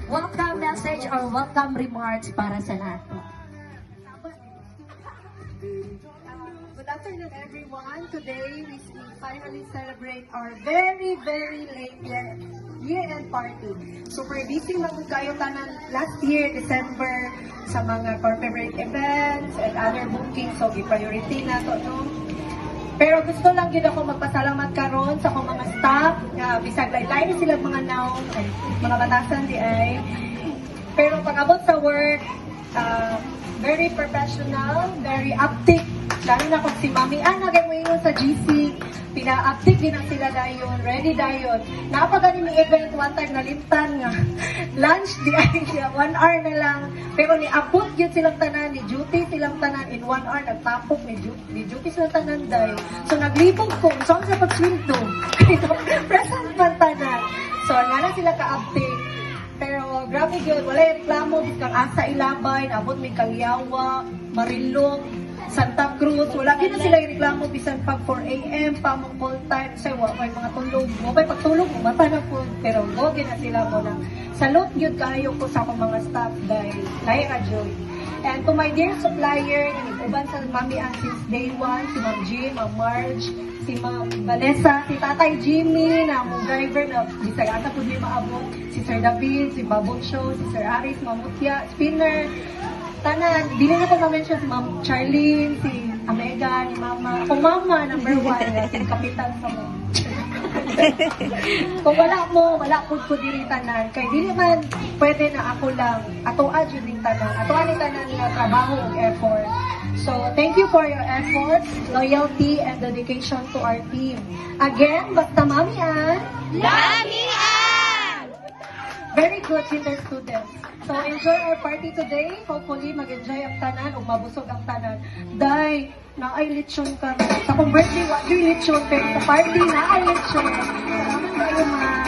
welcome message or welcome remarks para sa lahat po. Good afternoon, everyone. Today, we finally celebrate our very, very late year-end party. Super busy lang kayo tanan last year, December, sa mga corporate events and other bookings. So, i-priority na to, no? Pero gusto lang yun ako magpasalamat karon sa akong mga staff, bisag lain sila mga now, ay, mga batasan di ay. Pero pag abot sa work, very professional, very uptick. Lalo na kung si Mami Ana kay mo sa GC, pina-uptick din ang sila dayon, ready dayon. Napagani ni event one time nalimtan nga. Lunch di ay 1 hour na lang. Pero ni abot yun silang tanan, ni duty silang tanan in 1 hour nagtapok ni duty silang tanan dayon. So naglibog ko, saan sa pag-swim to? Present man tanan. So nga na sila ka-uptick. Pero grabe yun, wala yung reklamo, kang asa ilabay, abot may Kalyawa, Marilog, Santa Cruz, wala na sila yung reklamo, bisan pag 4 a.m. pa mong full time, say, may mga tulog mo, may pagtulog mo, mata na po, pero gogi na sila ko na. Salute yun kayo ko sa akong mga staff dahil lahi ka joy. And to my dear supplier, uban sa Mami Ann since day 1, si Ma'am G, Ma'am Marge, si Ma'am Vanessa, si Tatay Jimmy, na mong driver na bisag ata po di maabot, si Sir David, si Babong Show, si Sir Aris, Ma'am Mutya, Spinner, tanan, dili na ko ma-mention si Ma'am Charlene, si Amega, ni Mama, akong Mama, number 1, si Kapitan sa mo. Kung wala po ko diri tanan, kay dili man pwede na ako lang, atoa diri tanan, atoa ni tanan nga trabaho ug effort. So, thank you for your efforts, loyalty, and dedication to our team. Again, basta Mami Ann, Mami Ann! very good kinder students. So, enjoy our party today. Hopefully, mag-enjoy ang tanan o mabusog ang tanan. Dahil, na-ay lechon ka. Sa kong birthday, wag yung lechon. Pero sa party, na-ay lechon. Salamat kayo, ma.